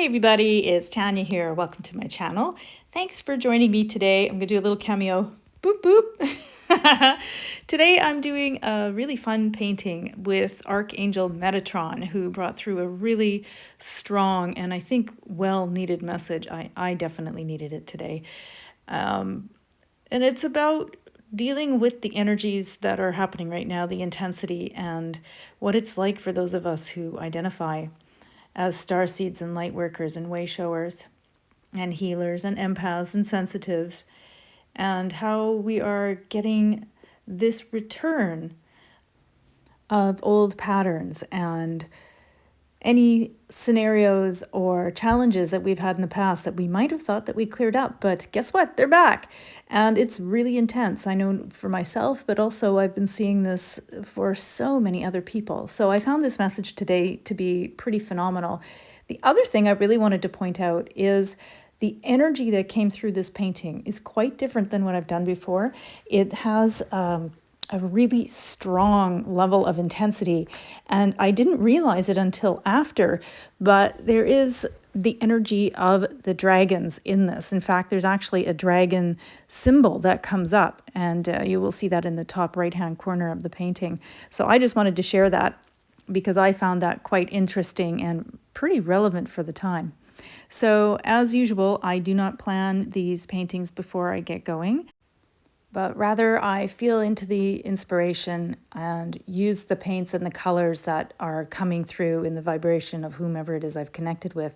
everybody, it's Tanya here. Welcome to my channel. Thanks for joining me today. I'm going to do a little cameo. Boop, boop. Today I'm doing a really fun painting with Archangel Metatron, who brought through a really strong and I think well-needed message. I definitely needed it today. And it's about dealing with the energies that are happening right now, the intensity, and what it's like for those of us who identify as starseeds and light workers and way showers and healers and empaths and sensitives, and how we are getting this return of old patterns and any scenarios or challenges that we've had in the past that we might have thought that we cleared up, but guess what? They're back. And it's really intense. I know for myself, but also I've been seeing this for so many other people. So I found this message today to be pretty phenomenal. The other thing I really wanted to point out is the energy that came through this painting is quite different than what I've done before. It has a really strong level of intensity, and I didn't realize it until after, but there is the energy of the dragons in this. In fact, there's actually a dragon symbol that comes up, and you will see that in the top right-hand corner of the painting. So I just wanted to share that because I found that quite interesting and pretty relevant for the time. So as usual, I do not plan these paintings before I get going, but rather I feel into the inspiration and use the paints and the colors that are coming through in the vibration of whomever it is I've connected with.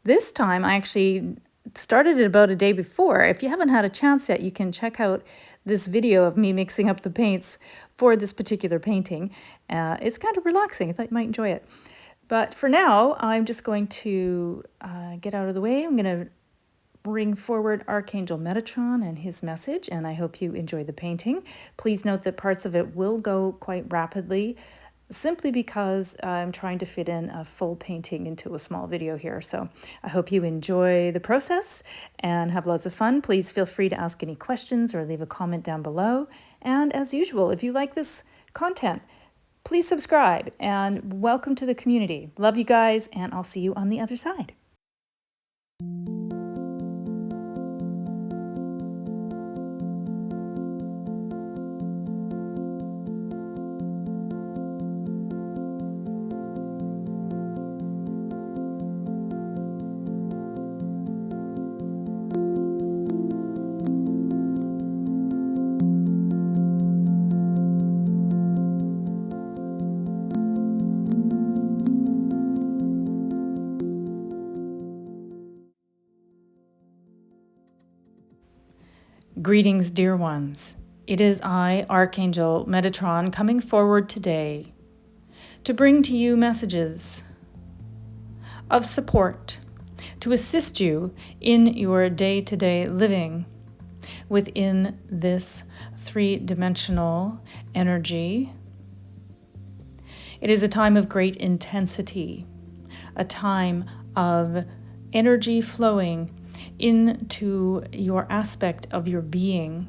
This time I actually started it about a day before. If you haven't had a chance yet, you can check out this video of me mixing up the paints for this particular painting. It's kind of relaxing. I thought you might enjoy it. But for now, I'm just going to get out of the way. I'm going to bring forward Archangel Metatron and his message, and I hope you enjoy the painting. Please note that parts of it will go quite rapidly, simply because I'm trying to fit in a full painting into a small video here. So I hope you enjoy the process and have lots of fun. Please feel free to ask any questions or leave a comment down below. And as usual, if you like this content, please subscribe and welcome to the community. Love you guys, and I'll see you on the other side. Greetings, dear ones. It is I, Archangel Metatron, coming forward today to bring to you messages of support to assist you in your day-to-day living within this three-dimensional energy. It is a time of great intensity, a time of energy flowing into your aspect of your being,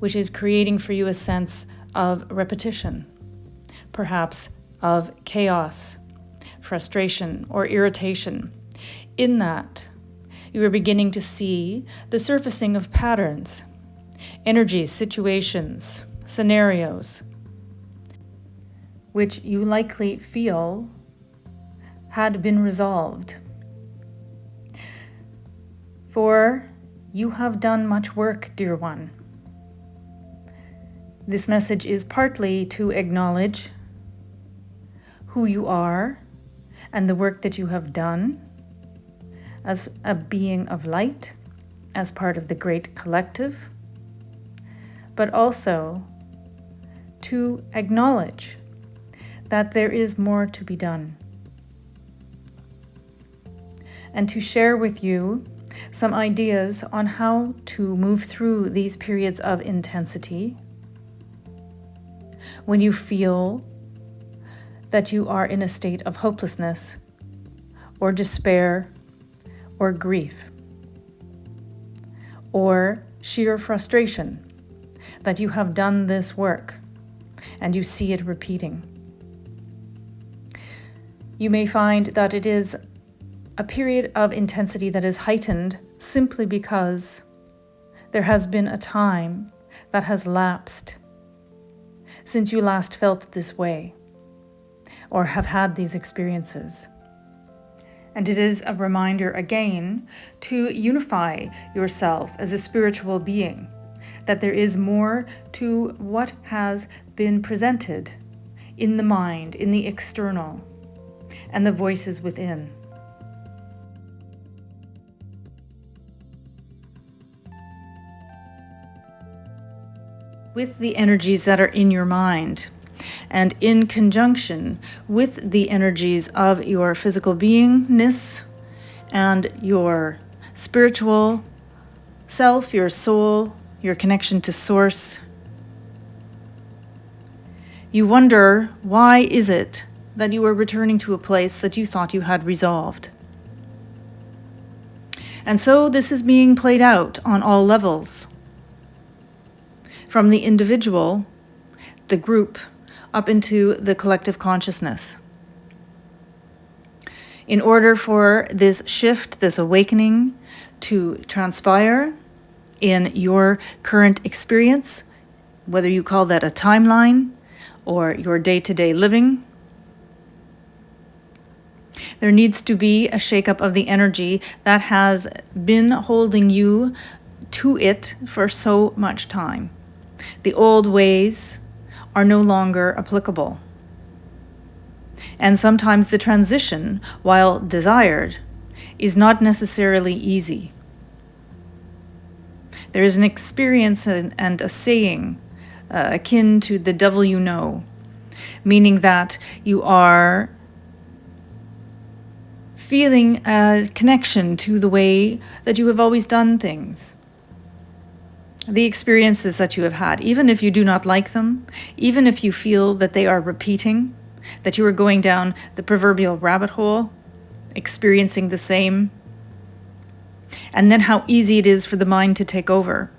which is creating for you a sense of repetition, perhaps of chaos, frustration, or irritation. In that, you are beginning to see the surfacing of patterns, energies, situations, scenarios, which you likely feel had been resolved. For you have done much work, dear one. This message is partly to acknowledge who you are and the work that you have done as a being of light, as part of the great collective, but also to acknowledge that there is more to be done, and to share with you some ideas on how to move through these periods of intensity when you feel that you are in a state of hopelessness or despair or grief or sheer frustration that you have done this work and you see it repeating. You may find that it is a period of intensity that is heightened simply because there has been a time that has lapsed since you last felt this way or have had these experiences. And it is a reminder again to unify yourself as a spiritual being, that there is more to what has been presented in the mind, in the external, and the voices within. With the energies that are in your mind, and in conjunction with the energies of your physical beingness and your spiritual self, your soul, your connection to source, you wonder, why is it that you are returning to a place that you thought you had resolved? And so this is being played out on all levels, from the individual, the group, up into the collective consciousness. In order for this shift, this awakening to transpire in your current experience, whether you call that a timeline or your day-to-day living, there needs to be a shakeup of the energy that has been holding you to it for so much time. The old ways are no longer applicable. And sometimes the transition, while desired, is not necessarily easy. There is an experience and a saying akin to the devil you know, meaning that you are feeling a connection to the way that you have always done things. The experiences that you have had, even if you do not like them, even if you feel that they are repeating, that you are going down the proverbial rabbit hole, experiencing the same, and then how easy it is for the mind to take over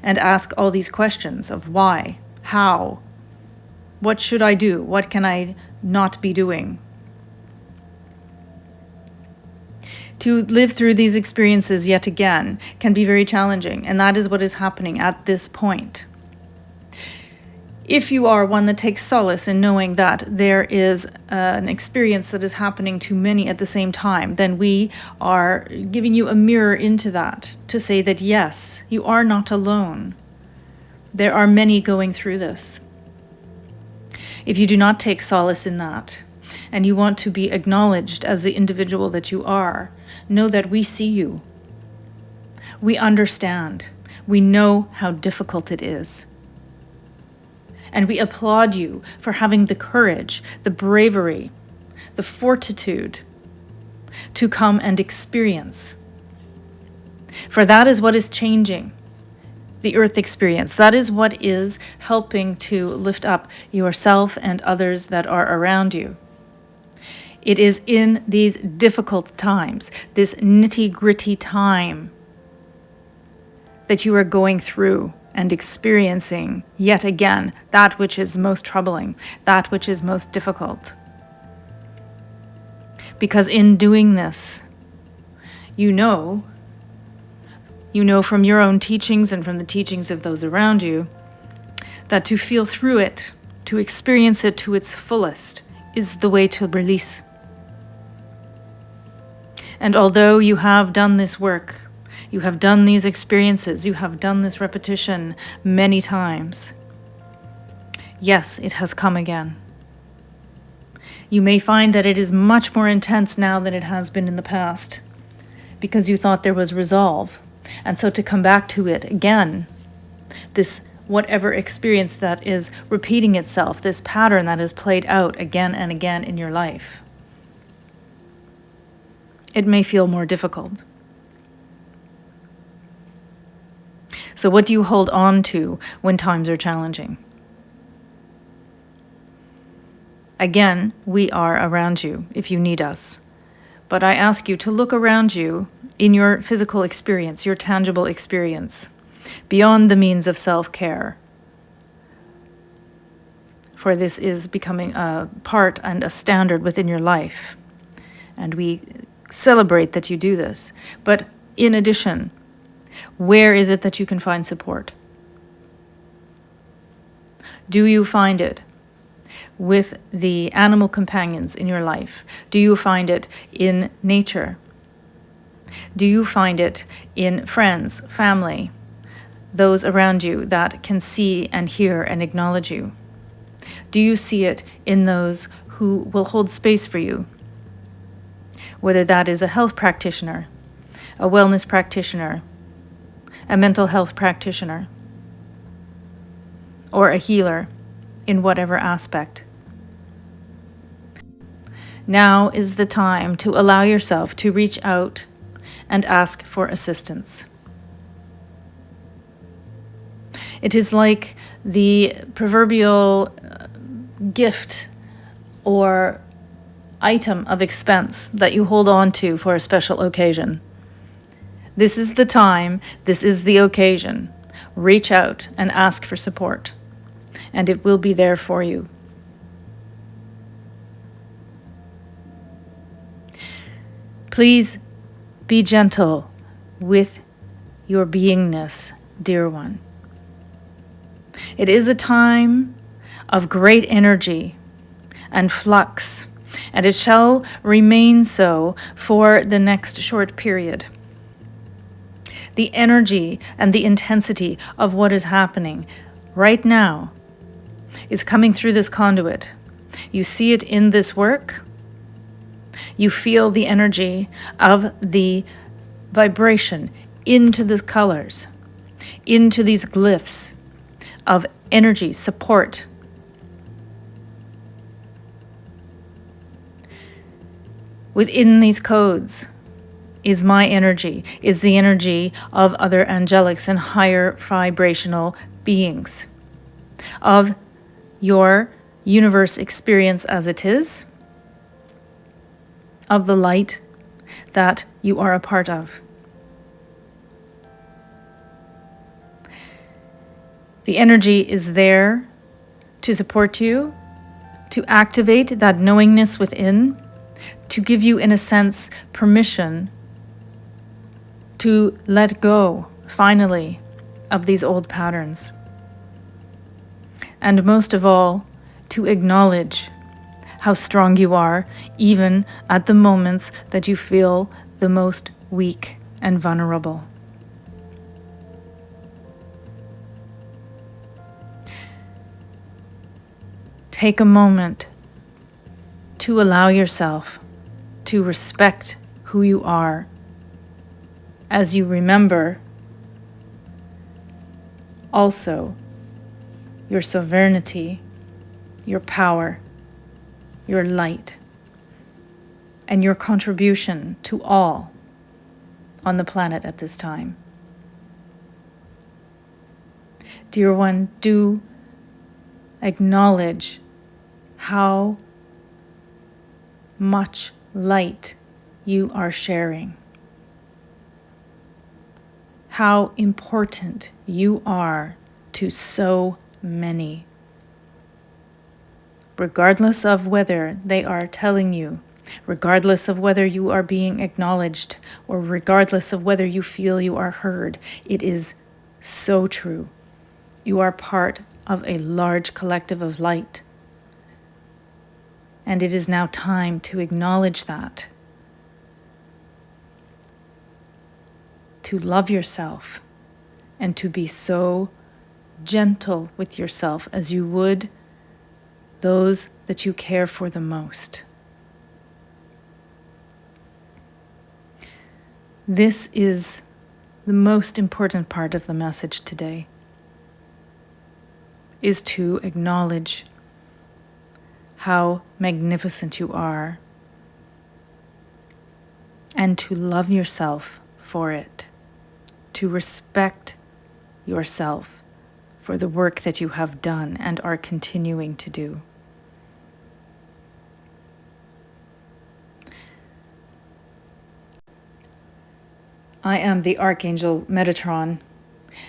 and ask all these questions of why, how, what should I do, what can I not be doing? To live through these experiences yet again can be very challenging, and that is what is happening at this point. If you are one that takes solace in knowing that there is an experience that is happening to many at the same time, then we are giving you a mirror into that to say that yes, you are not alone. There are many going through this. If you do not take solace in that, and you want to be acknowledged as the individual that you are, know that we see you. We understand. We know how difficult it is. And we applaud you for having the courage, the bravery, the fortitude to come and experience. For that is what is changing the earth experience. That is what is helping to lift up yourself and others that are around you. It is in these difficult times, this nitty-gritty time, that you are going through and experiencing yet again that which is most troubling, that which is most difficult. Because in doing this, you know from your own teachings and from the teachings of those around you, that to feel through it, to experience it to its fullest, is the way to release. And although you have done this work, you have done these experiences, you have done this repetition many times, yes, it has come again. You may find that it is much more intense now than it has been in the past, because you thought there was resolve. And so to come back to it again, this whatever experience that is repeating itself, this pattern that is played out again and again in your life, it may feel more difficult. So what do you hold on to when times are challenging? Again, we are around you if you need us. But I ask you to look around you in your physical experience, your tangible experience, beyond the means of self-care. for this is becoming a part and a standard within your life. And we celebrate that you do this. But in addition, where is it that you can find support? Do you find it with the animal companions in your life? Do you find it in nature? Do you find it in friends, family, those around you that can see and hear and acknowledge you? Do you see it in those who will hold space for you? Whether that is a health practitioner, a wellness practitioner, a mental health practitioner, or a healer in whatever aspect. Now is the time to allow yourself to reach out and ask for assistance. It is like the proverbial gift or item of expense that you hold on to for a special occasion. This is the time, this is the occasion. Reach out and ask for support, and it will be there for you. Please be gentle with your beingness, dear one. It is a time of great energy and flux, and it shall remain so for the next short period. The energy and the intensity of what is happening right now is coming through this conduit. You see it in this work. You feel the energy of the vibration into the colors, into these glyphs of energy, support. Within these codes is my energy, is the energy of other angelics and higher vibrational beings, of your universe experience as it is, of the light that you are a part of. The energy is there to support you, to activate that knowingness within, to give you, in a sense, permission to let go, finally, of these old patterns. And most of all, to acknowledge how strong you are, even at the moments that you feel the most weak and vulnerable. Take a moment to allow yourself to respect who you are as you remember also your sovereignty, your power, your light, and your contribution to all on the planet at this time. Dear one, do acknowledge how much light you are sharing, how important you are to so many, regardless of whether they are telling you, regardless of whether you are being acknowledged, or regardless of whether you feel you are heard. It is so true. You are part of a large collective of light. And it is now time to acknowledge that, to love yourself, and to be so gentle with yourself as you would those that you care for the most. This is the most important part of the message today, is to acknowledge how magnificent you are and to love yourself for it, to respect yourself for the work that you have done and are continuing to do. I am the Archangel Metatron,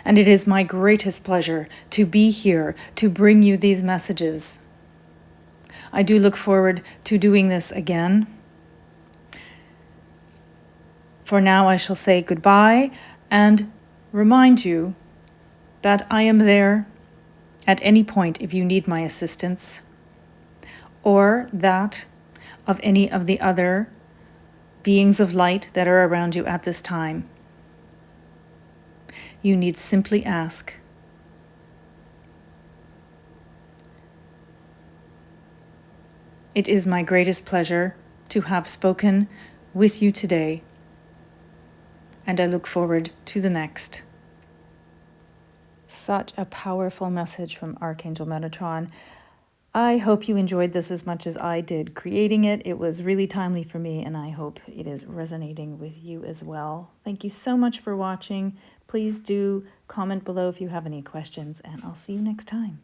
and it is my greatest pleasure to be here to bring you these messages I do look forward to doing this again. For now, I shall say goodbye and remind you that I am there at any point if you need my assistance, or that of any of the other beings of light that are around you at this time. You need simply ask. It is my greatest pleasure to have spoken with you today, and I look forward to the next. Such a powerful message from Archangel Metatron. I hope you enjoyed this as much as I did creating it. It was really timely for me, and I hope it is resonating with you as well. Thank you so much for watching. Please do comment below if you have any questions, and I'll see you next time.